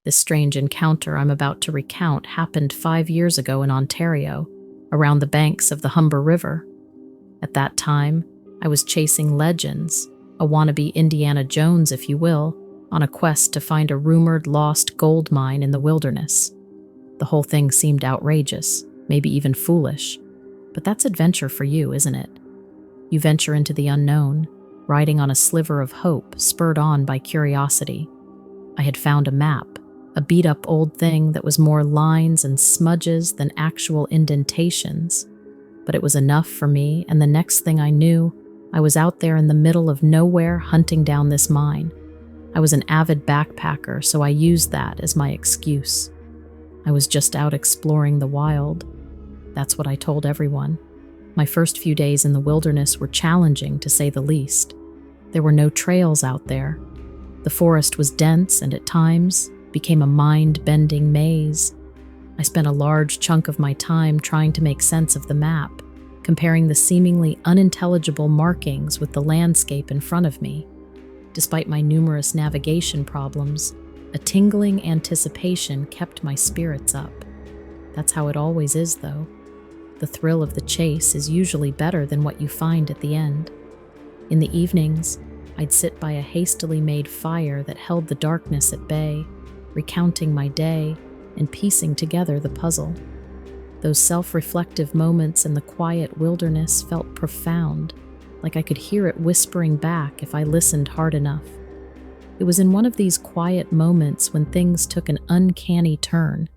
This strange encounter I'm about to recount happened 5 years ago in Ontario, around the banks of the Humber River. At that time, I was chasing legends, a wannabe Indiana Jones, if you will, on a quest to find a rumored lost gold mine in the wilderness. The whole thing seemed outrageous, maybe even foolish, but that's adventure for you, isn't it? You venture into the unknown, riding on a sliver of hope, spurred on by curiosity. I had found a map, a beat-up old thing that was more lines and smudges than actual indentations. But it was enough for me, and the next thing I knew, I was out there in the middle of nowhere hunting down this mine. I was an avid backpacker, so I used that as my excuse. I was just out exploring the wild. That's what I told everyone. My first few days in the wilderness were challenging, to say the least. There were no trails out there. The forest was dense and at times became a mind-bending maze. I spent a large chunk of my time trying to make sense of the map, comparing the seemingly unintelligible markings with the landscape in front of me. Despite my numerous navigation problems, a tingling anticipation kept my spirits up. That's how it always is, though. The thrill of the chase is usually better than what you find at the end. In the evenings, I'd sit by a hastily made fire that held the darkness at bay, recounting my day and piecing together the puzzle. Those self-reflective moments in the quiet wilderness felt profound, like I could hear it whispering back if I listened hard enough. It was in one of these quiet moments when things took an uncanny turn.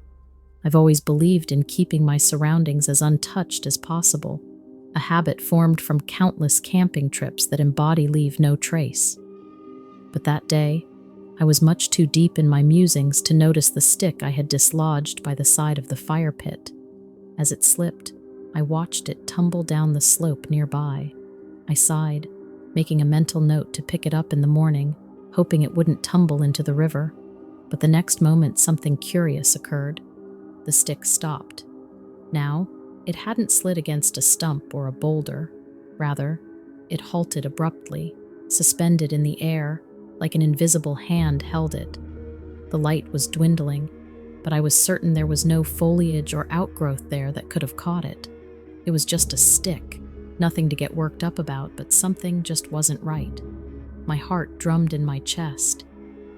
I've always believed in keeping my surroundings as untouched as possible, a habit formed from countless camping trips that embody leave no trace. But that day, I was much too deep in my musings to notice the stick I had dislodged by the side of the fire pit. As it slipped, I watched it tumble down the slope nearby. I sighed, making a mental note to pick it up in the morning, hoping it wouldn't tumble into the river. But the next moment, something curious occurred. The stick stopped. Now, it hadn't slid against a stump or a boulder. Rather, it halted abruptly, suspended in the air, like an invisible hand held it. The light was dwindling, but I was certain there was no foliage or outgrowth there that could have caught it. It was just a stick, nothing to get worked up about, but something just wasn't right. My heart drummed in my chest.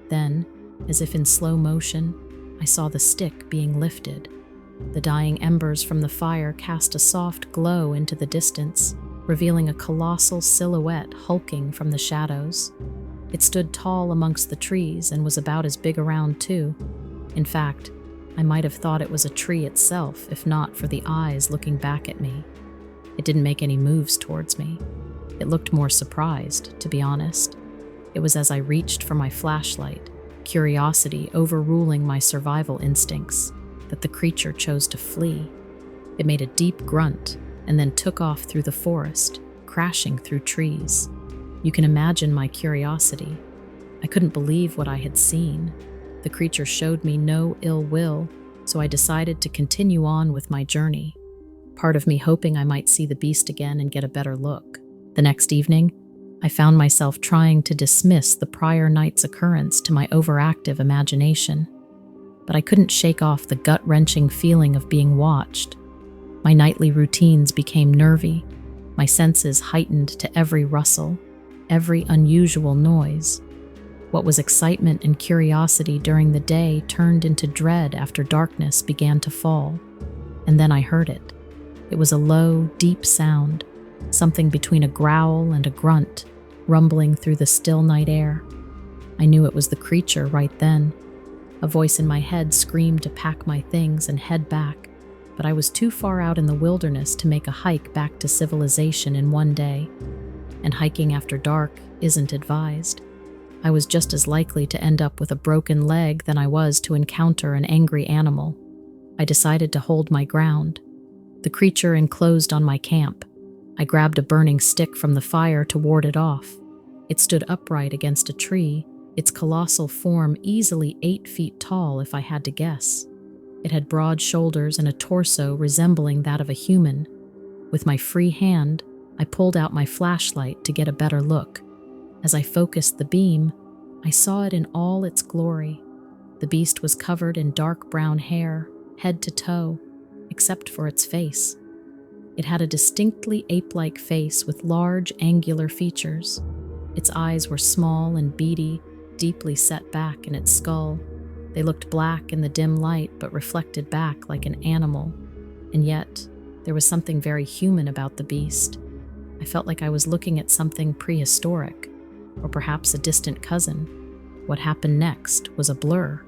Then, as if in slow motion, I saw the stick being lifted. The dying embers from the fire cast a soft glow into the distance, revealing a colossal silhouette hulking from the shadows. It stood tall amongst the trees and was about as big around too. In fact, I might have thought it was a tree itself, if not for the eyes looking back at me. It didn't make any moves towards me. It looked more surprised, to be honest. It was as I reached for my flashlight, curiosity overruling my survival instincts, that the creature chose to flee. It made a deep grunt and then took off through the forest, crashing through trees. You can imagine my curiosity. I couldn't believe what I had seen. The creature showed me no ill will, so I decided to continue on with my journey, part of me hoping I might see the beast again and get a better look. The next evening, I found myself trying to dismiss the prior night's occurrence to my overactive imagination, but I couldn't shake off the gut-wrenching feeling of being watched. My nightly routines became nervy, my senses heightened to every rustle, every unusual noise. What was excitement and curiosity during the day turned into dread after darkness began to fall. And then I heard it. It was a low, deep sound, something between a growl and a grunt, rumbling through the still night air. I knew it was the creature right then. A voice in my head screamed to pack my things and head back, but I was too far out in the wilderness to make a hike back to civilization in one day. And hiking after dark isn't advised. I was just as likely to end up with a broken leg than I was to encounter an angry animal. I decided to hold my ground. The creature enclosed on my camp. I grabbed a burning stick from the fire to ward it off. It stood upright against a tree, its colossal form easily 8 feet tall if I had to guess. It had broad shoulders and a torso resembling that of a human. With my free hand, I pulled out my flashlight to get a better look. As I focused the beam, I saw it in all its glory. The beast was covered in dark brown hair, head to toe, except for its face. It had a distinctly ape-like face with large, angular features. Its eyes were small and beady, deeply set back in its skull. They looked black in the dim light, but reflected back like an animal. And yet, there was something very human about the beast. I felt like I was looking at something prehistoric, or perhaps a distant cousin. What happened next was a blur.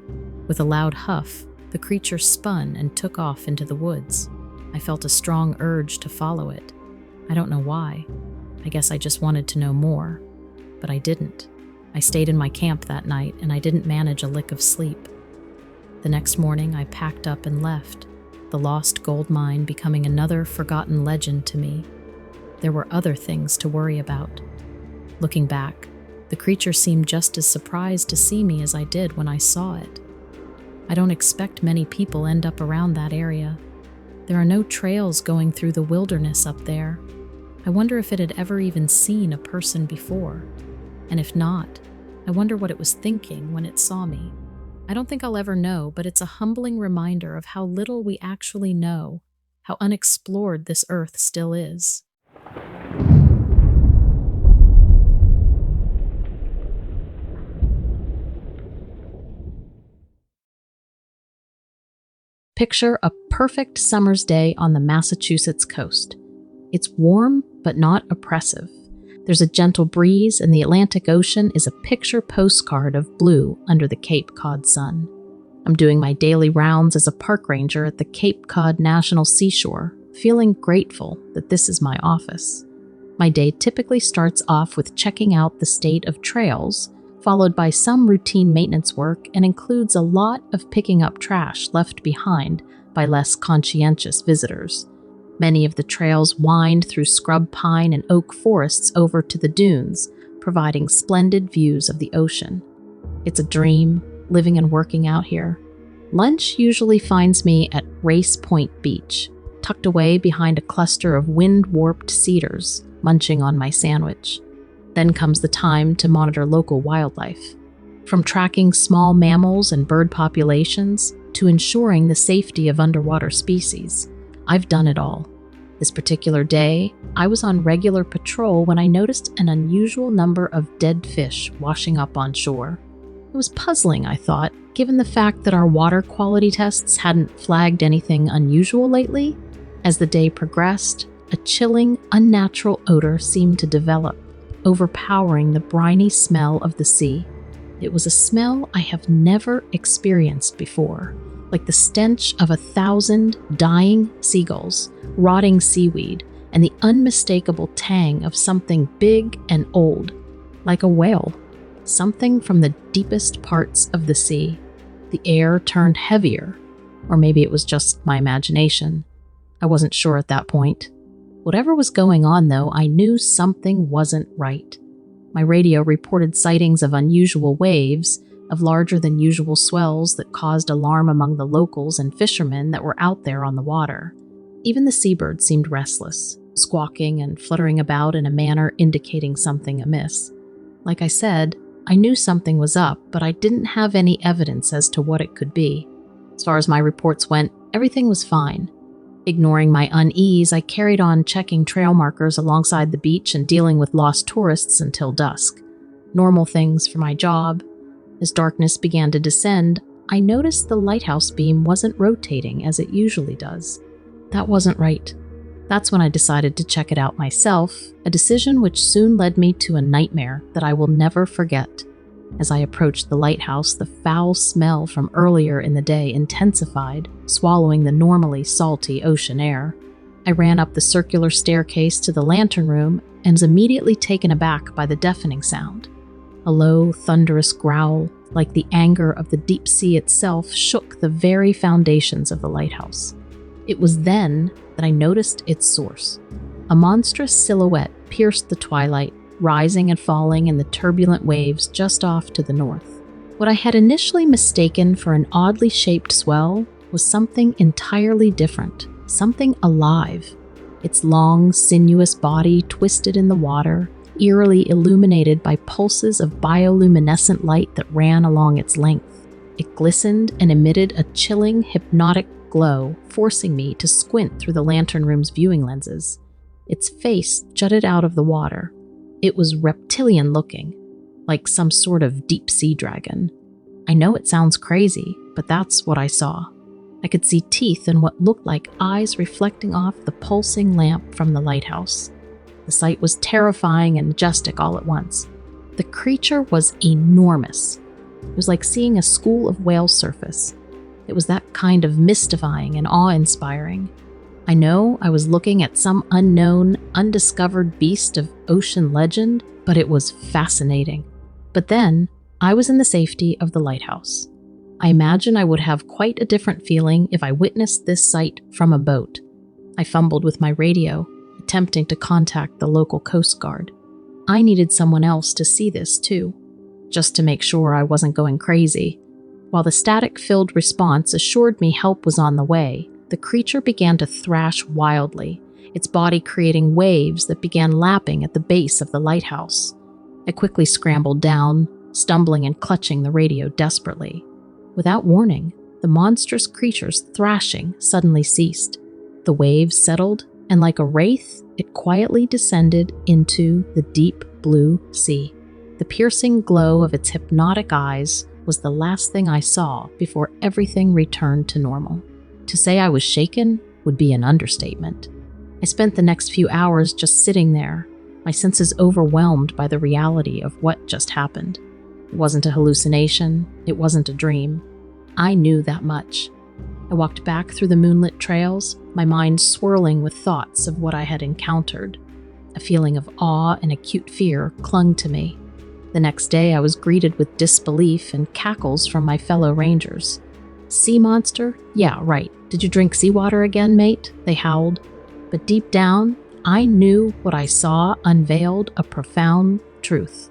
With a loud huff, the creature spun and took off into the woods. I felt a strong urge to follow it. I don't know why. I guess I just wanted to know more. But I didn't. I stayed in my camp that night, and I didn't manage a lick of sleep. The next morning, I packed up and left, the lost gold mine becoming another forgotten legend to me. There were other things to worry about. Looking back, the creature seemed just as surprised to see me as I did when I saw it. I don't expect many people end up around that area. There are no trails going through the wilderness up there. I wonder if it had ever even seen a person before. And if not, I wonder what it was thinking when it saw me. I don't think I'll ever know, but it's a humbling reminder of how little we actually know, how unexplored this earth still is. Picture a perfect summer's day on the Massachusetts coast. It's warm, but not oppressive. There's a gentle breeze, and the Atlantic Ocean is a picture postcard of blue under the Cape Cod sun. I'm doing my daily rounds as a park ranger at the Cape Cod National Seashore, feeling grateful that this is my office. My day typically starts off with checking out the state of trails, followed by some routine maintenance work, and includes a lot of picking up trash left behind by less conscientious visitors. Many of the trails wind through scrub pine and oak forests over to the dunes, providing splendid views of the ocean. It's a dream, living and working out here. Lunch usually finds me at Race Point Beach, tucked away behind a cluster of wind-warped cedars, munching on my sandwich. Then comes the time to monitor local wildlife. From tracking small mammals and bird populations to ensuring the safety of underwater species, I've done it all. This particular day, I was on regular patrol when I noticed an unusual number of dead fish washing up on shore. It was puzzling, I thought, given the fact that our water quality tests hadn't flagged anything unusual lately. As the day progressed, a chilling, unnatural odor seemed to develop, overpowering the briny smell of the sea. It was a smell I have never experienced before, like the stench of 1,000 dying seagulls, rotting seaweed, and the unmistakable tang of something big and old, like a whale, something from the deepest parts of the sea. The air turned heavier, or maybe it was just my imagination. I wasn't sure at that point. Whatever was going on, though, I knew something wasn't right. My radio reported sightings of unusual waves, of larger-than-usual swells that caused alarm among the locals and fishermen that were out there on the water. Even the seabirds seemed restless, squawking and fluttering about in a manner indicating something amiss. Like I said, I knew something was up, but I didn't have any evidence as to what it could be. As far as my reports went, everything was fine. Ignoring my unease, I carried on checking trail markers alongside the beach and dealing with lost tourists until dusk. Normal things for my job. As darkness began to descend, I noticed the lighthouse beam wasn't rotating as it usually does. That wasn't right. That's when I decided to check it out myself, a decision which soon led me to a nightmare that I will never forget. As I approached the lighthouse, the foul smell from earlier in the day intensified, swallowing the normally salty ocean air. I ran up the circular staircase to the lantern room and was immediately taken aback by the deafening sound. A low, thunderous growl, like the anger of the deep sea itself, shook the very foundations of the lighthouse. It was then that I noticed its source. A monstrous silhouette pierced the twilight, rising and falling in the turbulent waves just off to the north. What I had initially mistaken for an oddly shaped swell was something entirely different, something alive. Its long, sinuous body twisted in the water, eerily illuminated by pulses of bioluminescent light that ran along its length. It glistened and emitted a chilling, hypnotic glow, forcing me to squint through the lantern room's viewing lenses. Its face jutted out of the water. It was reptilian-looking, like some sort of deep-sea dragon. I know it sounds crazy, but that's what I saw. I could see teeth and what looked like eyes reflecting off the pulsing lamp from the lighthouse. The sight was terrifying and majestic all at once. The creature was enormous. It was like seeing a school of whale surface. It was that kind of mystifying and awe-inspiring. I know I was looking at some unknown, undiscovered beast of ocean legend, but it was fascinating. But then, I was in the safety of the lighthouse. I imagine I would have quite a different feeling if I witnessed this sight from a boat. I fumbled with my radio, attempting to contact the local Coast Guard. I needed someone else to see this too, just to make sure I wasn't going crazy. While the static-filled response assured me help was on the way, the creature began to thrash wildly, its body creating waves that began lapping at the base of the lighthouse. I quickly scrambled down, stumbling and clutching the radio desperately. Without warning, the monstrous creature's thrashing suddenly ceased. The waves settled, and like a wraith, it quietly descended into the deep blue sea. The piercing glow of its hypnotic eyes was the last thing I saw before everything returned to normal. To say I was shaken would be an understatement. I spent the next few hours just sitting there, my senses overwhelmed by the reality of what just happened. It wasn't a hallucination, it wasn't a dream. I knew that much. I walked back through the moonlit trails, my mind swirling with thoughts of what I had encountered. A feeling of awe and acute fear clung to me. The next day I was greeted with disbelief and cackles from my fellow rangers. Sea monster? Yeah, right. Did you drink seawater again, mate? They howled. But deep down, I knew what I saw unveiled a profound truth.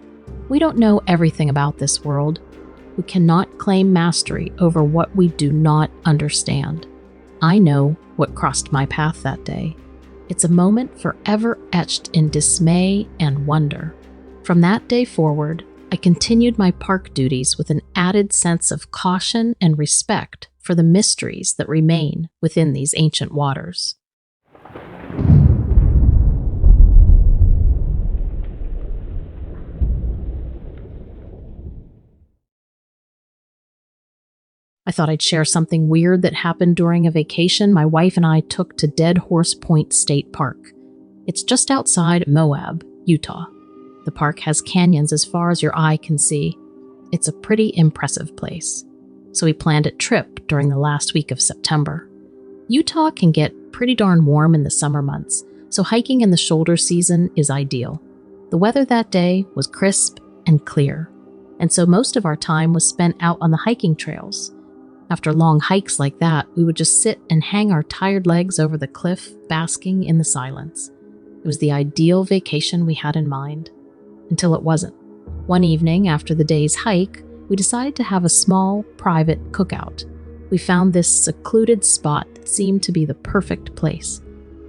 We don't know everything about this world. We cannot claim mastery over what we do not understand. I know what crossed my path that day. It's a moment forever etched in dismay and wonder. From that day forward, I continued my park duties with an added sense of caution and respect for the mysteries that remain within these ancient waters. I thought I'd share something weird that happened during a vacation my wife and I took to Dead Horse Point State Park. It's just outside Moab, Utah. The park has canyons as far as your eye can see. It's a pretty impressive place. So we planned a trip during the last week of September. Utah can get pretty darn warm in the summer months, so hiking in the shoulder season is ideal. The weather that day was crisp and clear, and so most of our time was spent out on the hiking trails. After long hikes like that, we would just sit and hang our tired legs over the cliff, basking in the silence. It was the ideal vacation we had in mind. Until it wasn't. One evening, after the day's hike, we decided to have a small, private cookout. We found this secluded spot that seemed to be the perfect place.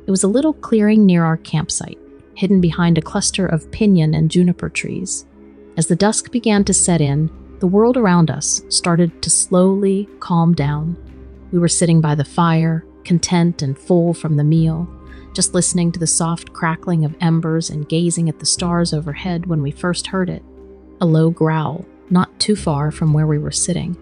It was a little clearing near our campsite, hidden behind a cluster of pinyon and juniper trees. As the dusk began to set in, the world around us started to slowly calm down. We were sitting by the fire, content and full from the meal, just listening to the soft crackling of embers and gazing at the stars overhead when we first heard it. A low growl, not too far from where we were sitting.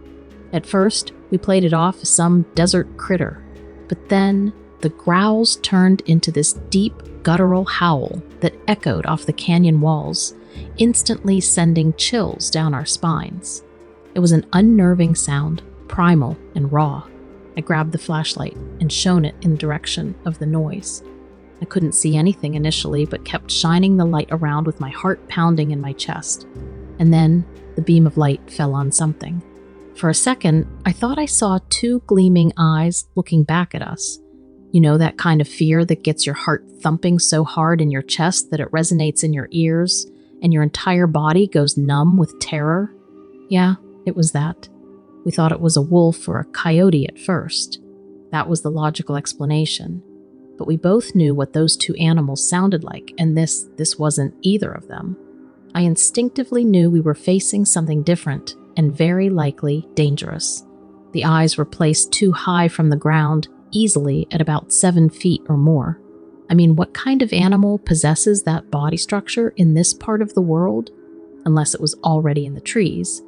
At first, we played it off as some desert critter, but then the growls turned into this deep, guttural howl that echoed off the canyon walls, instantly sending chills down our spines. It was an unnerving sound, primal and raw. I grabbed the flashlight and shone it in the direction of the noise. I couldn't see anything initially, but kept shining the light around with my heart pounding in my chest. And then the beam of light fell on something. For a second, I thought I saw two gleaming eyes looking back at us. You know, that kind of fear that gets your heart thumping so hard in your chest that it resonates in your ears, and your entire body goes numb with terror? Yeah, it was that. We thought it was a wolf or a coyote at first. That was the logical explanation. But we both knew what those two animals sounded like, and this wasn't either of them. I instinctively knew we were facing something different, and very likely dangerous. The eyes were placed too high from the ground, easily at about 7 feet or more. I mean, what kind of animal possesses that body structure in this part of the world? Unless it was already in the trees.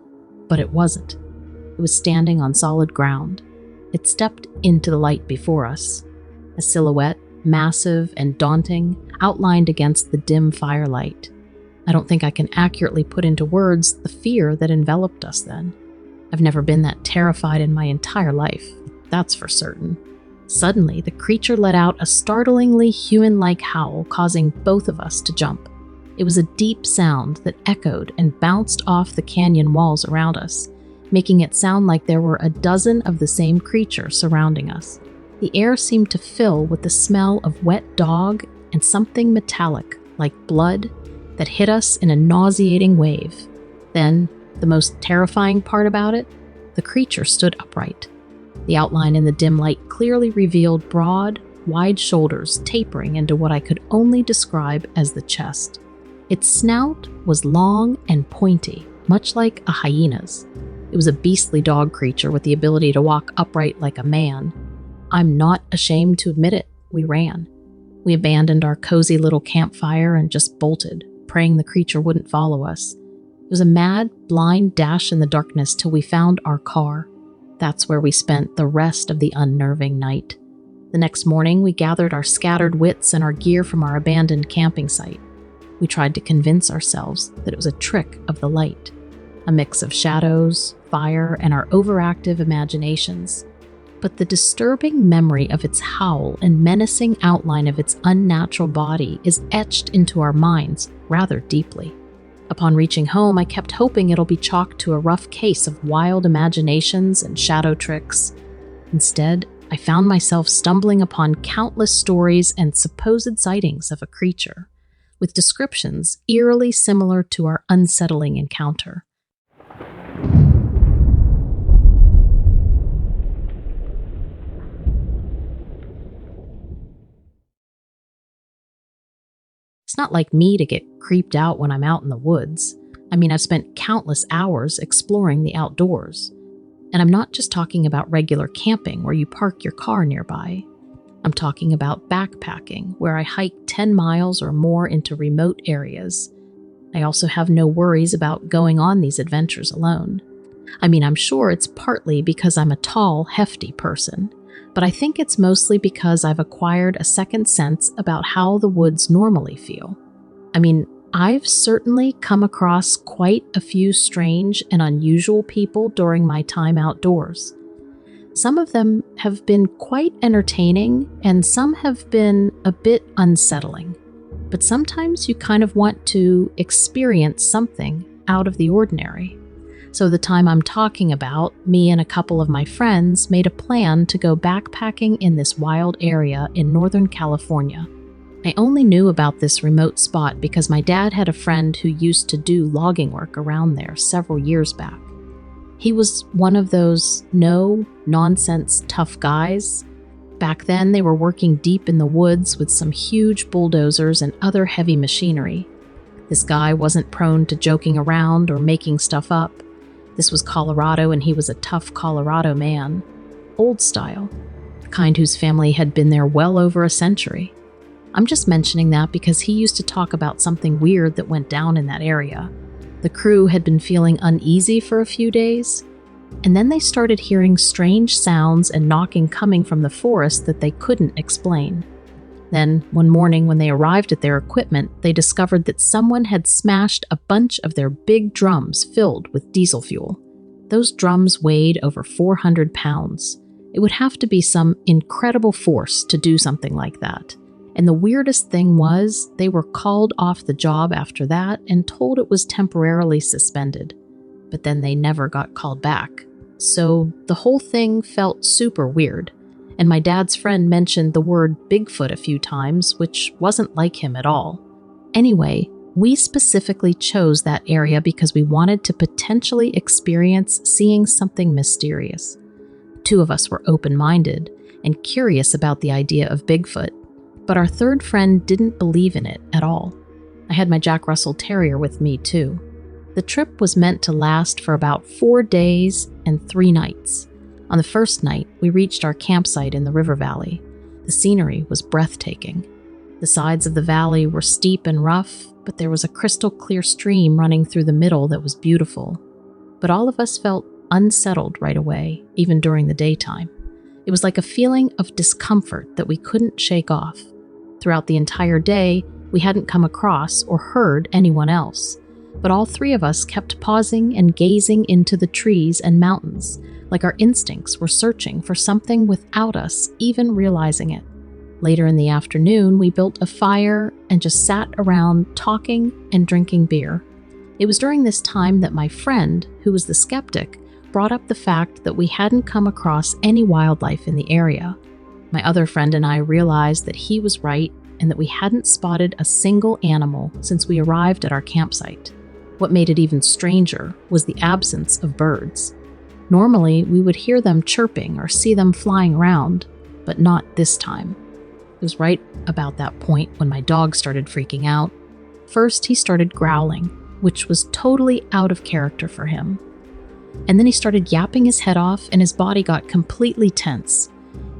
But it wasn't. It was standing on solid ground. It stepped into the light before us. A silhouette, massive and daunting, outlined against the dim firelight. I don't think I can accurately put into words the fear that enveloped us then. I've never been that terrified in my entire life, that's for certain. Suddenly, the creature let out a startlingly human-like howl, causing both of us to jump. It was a deep sound that echoed and bounced off the canyon walls around us, making it sound like there were a dozen of the same creature surrounding us. The air seemed to fill with the smell of wet dog and something metallic, like blood, that hit us in a nauseating wave. Then, the most terrifying part about it, the creature stood upright. The outline in the dim light clearly revealed broad, wide shoulders tapering into what I could only describe as the chest. Its snout was long and pointy, much like a hyena's. It was a beastly dog creature with the ability to walk upright like a man. I'm not ashamed to admit it, we ran. We abandoned our cozy little campfire and just bolted, praying the creature wouldn't follow us. It was a mad, blind dash in the darkness till we found our car. That's where we spent the rest of the unnerving night. The next morning, we gathered our scattered wits and our gear from our abandoned camping site. We tried to convince ourselves that it was a trick of the light, a mix of shadows, fire, and our overactive imaginations. But the disturbing memory of its howl and menacing outline of its unnatural body is etched into our minds rather deeply. Upon reaching home, I kept hoping it'll be chalked to a rough case of wild imaginations and shadow tricks. Instead, I found myself stumbling upon countless stories and supposed sightings of a creature, with descriptions eerily similar to our unsettling encounter. It's not like me to get creeped out when I'm out in the woods. I mean, I've spent countless hours exploring the outdoors. And I'm not just talking about regular camping where you park your car nearby. I'm talking about backpacking, where I hike 10 miles or more into remote areas. I also have no worries about going on these adventures alone. I mean, I'm sure it's partly because I'm a tall, hefty person, but I think it's mostly because I've acquired a second sense about how the woods normally feel. I mean, I've certainly come across quite a few strange and unusual people during my time outdoors. Some of them have been quite entertaining, and some have been a bit unsettling. But sometimes you kind of want to experience something out of the ordinary. So the time I'm talking about, me and a couple of my friends made a plan to go backpacking in this wild area in Northern California. I only knew about this remote spot because my dad had a friend who used to do logging work around there several years back. He was one of those no-nonsense tough guys. Back then, they were working deep in the woods with some huge bulldozers and other heavy machinery. This guy wasn't prone to joking around or making stuff up. This was Colorado, and he was a tough Colorado man. Old style. The kind whose family had been there well over a century. I'm just mentioning that because he used to talk about something weird that went down in that area. The crew had been feeling uneasy for a few days, and then they started hearing strange sounds and knocking coming from the forest that they couldn't explain. Then, one morning when they arrived at their equipment, they discovered that someone had smashed a bunch of their big drums filled with diesel fuel. Those drums weighed over 400 pounds. It would have to be some incredible force to do something like that. And the weirdest thing was, they were called off the job after that and told it was temporarily suspended. But then they never got called back. So the whole thing felt super weird. And my dad's friend mentioned the word Bigfoot a few times, which wasn't like him at all. Anyway, we specifically chose that area because we wanted to potentially experience seeing something mysterious. 2 of us were open-minded and curious about the idea of Bigfoot, but our third friend didn't believe in it at all. I had my Jack Russell Terrier with me too. The trip was meant to last for about 4 days and 3 nights. On the first night, we reached our campsite in the river valley. The scenery was breathtaking. The sides of the valley were steep and rough, but there was a crystal clear stream running through the middle that was beautiful. But all of us felt unsettled right away, even during the daytime. It was like a feeling of discomfort that we couldn't shake off. Throughout the entire day, we hadn't come across or heard anyone else, but all 3 of us kept pausing and gazing into the trees and mountains, like our instincts were searching for something without us even realizing it. Later in the afternoon, we built a fire and just sat around talking and drinking beer. It was during this time that my friend, who was the skeptic, brought up the fact that we hadn't come across any wildlife in the area. My other friend and I realized that he was right and that we hadn't spotted a single animal since we arrived at our campsite. What made it even stranger was the absence of birds. Normally, we would hear them chirping or see them flying around, but not this time. It was right about that point when my dog started freaking out. First, he started growling, which was totally out of character for him. And then he started yapping his head off and his body got completely tense.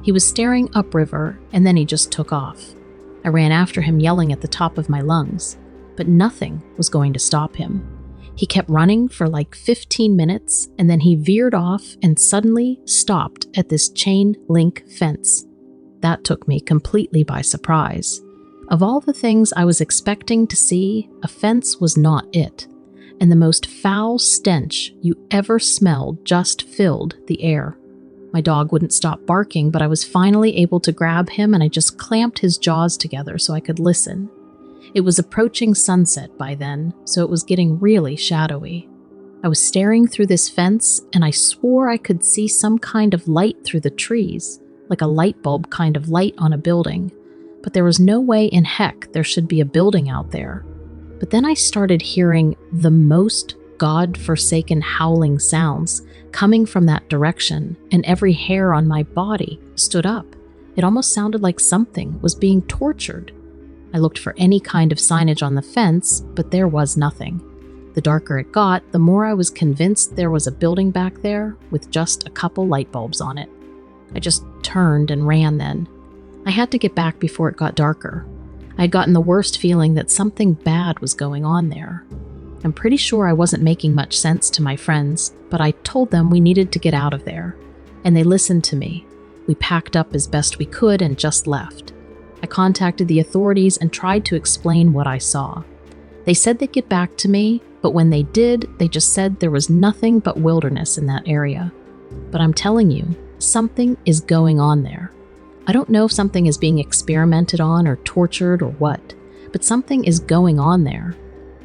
He was staring upriver and then he just took off. I ran after him yelling at the top of my lungs, but nothing was going to stop him. He kept running for like 15 minutes and then he veered off and suddenly stopped at this chain link fence. That took me completely by surprise. Of all the things I was expecting to see, a fence was not it. And the most foul stench you ever smelled just filled the air. My dog wouldn't stop barking, but I was finally able to grab him and I just clamped his jaws together so I could listen. It was approaching sunset by then, so it was getting really shadowy. I was staring through this fence and I swore I could see some kind of light through the trees, like a light bulb kind of light on a building. But there was no way in heck there should be a building out there. But then I started hearing the most God-forsaken howling sounds coming from that direction, and every hair on my body stood up. It almost sounded like something was being tortured. I looked for any kind of signage on the fence, but there was nothing. The darker it got, the more I was convinced there was a building back there with just a couple light bulbs on it. I just turned and ran then. I had to get back before it got darker. I had gotten the worst feeling that something bad was going on there. I'm pretty sure I wasn't making much sense to my friends, but I told them we needed to get out of there. And they listened to me. We packed up as best we could and just left. I contacted the authorities and tried to explain what I saw. They said they'd get back to me, but when they did, they just said there was nothing but wilderness in that area. But I'm telling you, something is going on there. I don't know if something is being experimented on or tortured or what, but something is going on there.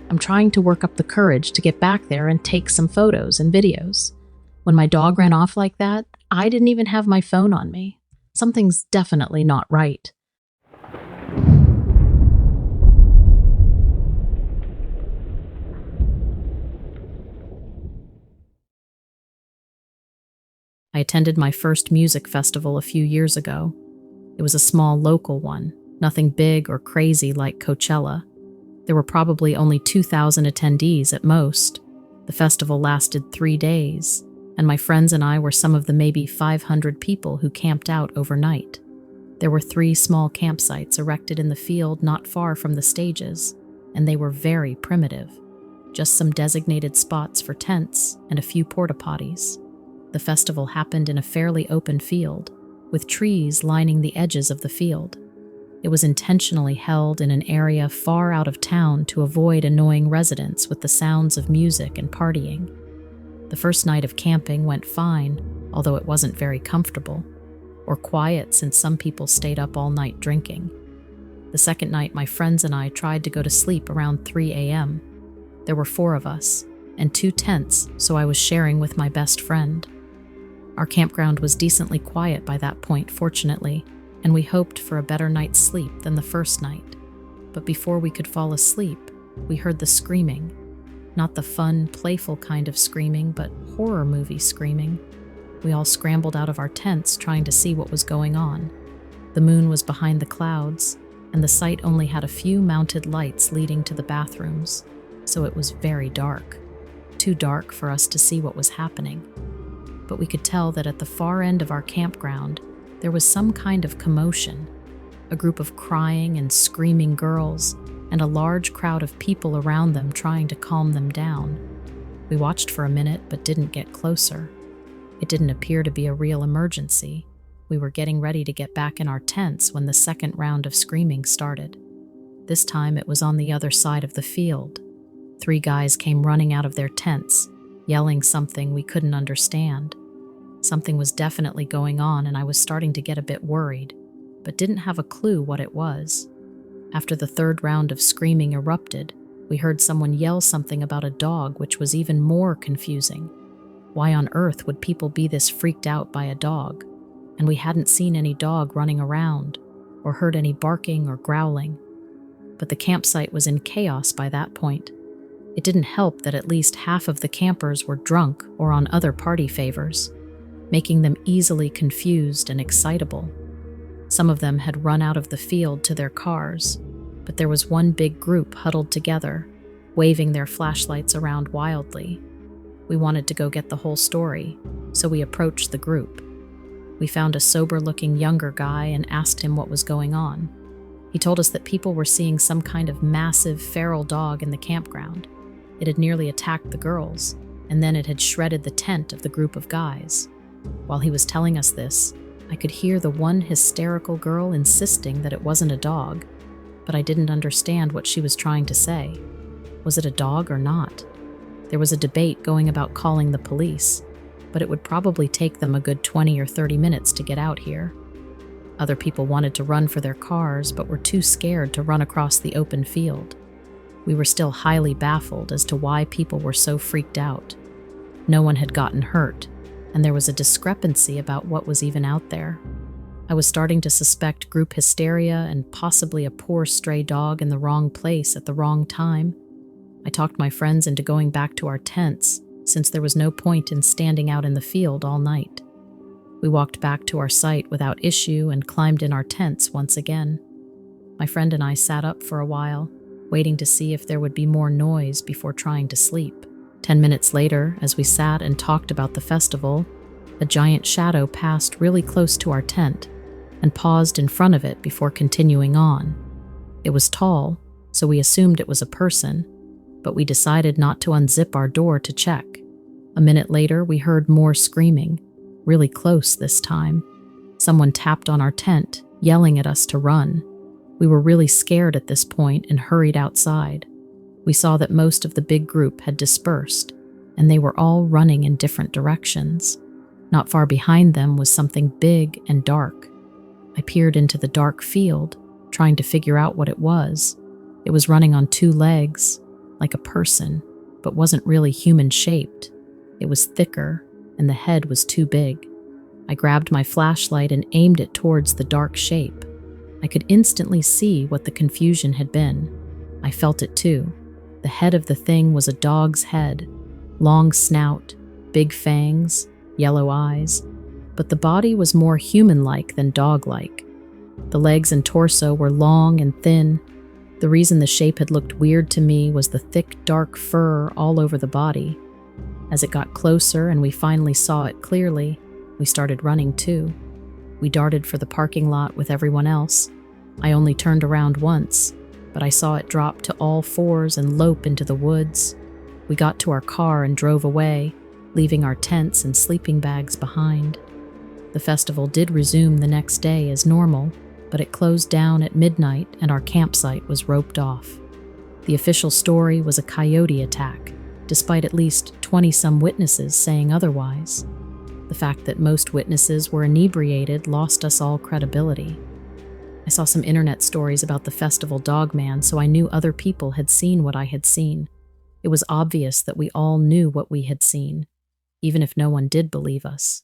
I'm trying to work up the courage to get back there and take some photos and videos. When my dog ran off like that, I didn't even have my phone on me. Something's definitely not right. I attended my first music festival a few years ago. It was a small local one, nothing big or crazy like Coachella. There were probably only 2,000 attendees at most. The festival lasted 3 days, and my friends and I were some of the maybe 500 people who camped out overnight. There were 3 small campsites erected in the field not far from the stages, and they were very primitive. Just some designated spots for tents and a few porta potties. The festival happened in a fairly open field, with trees lining the edges of the field. It was intentionally held in an area far out of town to avoid annoying residents with the sounds of music and partying. The first night of camping went fine, although it wasn't very comfortable, or quiet since some people stayed up all night drinking. The second night, my friends and I tried to go to sleep around 3 a.m. There were 4 of us, and 2 tents, so I was sharing with my best friend. Our campground was decently quiet by that point, fortunately, and we hoped for a better night's sleep than the first night. But before we could fall asleep, we heard the screaming. Not the fun, playful kind of screaming, but horror movie screaming. We all scrambled out of our tents trying to see what was going on. The moon was behind the clouds, and the site only had a few mounted lights leading to the bathrooms, so it was very dark. too dark for us to see what was happening, but we could tell that at the far end of our campground, there was some kind of commotion, a group of crying and screaming girls, and a large crowd of people around them trying to calm them down. We watched for a minute but didn't get closer. It didn't appear to be a real emergency. We were getting ready to get back in our tents when the second round of screaming started. This time it was on the other side of the field. 3 guys came running out of their tents, yelling something we couldn't understand. Something was definitely going on, and I was starting to get a bit worried, but didn't have a clue what it was. After the third round of screaming erupted, we heard someone yell something about a dog, which was even more confusing. Why on earth would people be this freaked out by a dog? And we hadn't seen any dog running around, or heard any barking or growling. But the campsite was in chaos by that point. It didn't help that at least half of the campers were drunk or on other party favors, making them easily confused and excitable. Some of them had run out of the field to their cars, but there was one big group huddled together, waving their flashlights around wildly. We wanted to go get the whole story, so we approached the group. We found a sober-looking younger guy and asked him what was going on. He told us that people were seeing some kind of massive feral dog in the campground. It had nearly attacked the girls, and then it had shredded the tent of the group of guys. While he was telling us this, I could hear the one hysterical girl insisting that it wasn't a dog, but I didn't understand what she was trying to say. Was it a dog or not? There was a debate going about calling the police, but it would probably take them a good 20 or 30 minutes to get out here. Other people wanted to run for their cars, but were too scared to run across the open field. We were still highly baffled as to why people were so freaked out. No one had gotten hurt, and there was a discrepancy about what was even out there. I was starting to suspect group hysteria and possibly a poor stray dog in the wrong place at the wrong time. I talked my friends into going back to our tents, since there was no point in standing out in the field all night. We walked back to our site without issue and climbed in our tents once again. My friend and I sat up for a while, waiting to see if there would be more noise before trying to sleep. 10 minutes later, as we sat and talked about the festival, a giant shadow passed really close to our tent and paused in front of it before continuing on. It was tall, so we assumed it was a person, but we decided not to unzip our door to check. A minute later, we heard more screaming, really close this time. Someone tapped on our tent, yelling at us to run. We were really scared at this point and hurried outside. We saw that most of the big group had dispersed, and they were all running in different directions. Not far behind them was something big and dark. I peered into the dark field, trying to figure out what it was. It was running on 2 legs, like a person, but wasn't really human-shaped. It was thicker, and the head was too big. I grabbed my flashlight and aimed it towards the dark shape. I could instantly see what the confusion had been. I felt it too. The head of the thing was a dog's head, long snout, big fangs, yellow eyes, but the body was more human-like than dog-like. The legs and torso were long and thin. The reason the shape had looked weird to me was the thick, dark fur all over the body. As it got closer and we finally saw it clearly, we started running too. We darted for the parking lot with everyone else. I only turned around once, but I saw it drop to all 4s and lope into the woods. We got to our car and drove away, leaving our tents and sleeping bags behind. The festival did resume the next day as normal, but it closed down at midnight and our campsite was roped off. The official story was a coyote attack, despite at least 20-some witnesses saying otherwise. The fact that most witnesses were inebriated lost us all credibility. I saw some internet stories about the festival dogman, so I knew other people had seen what I had seen. It was obvious that we all knew what we had seen, even if no one did believe us.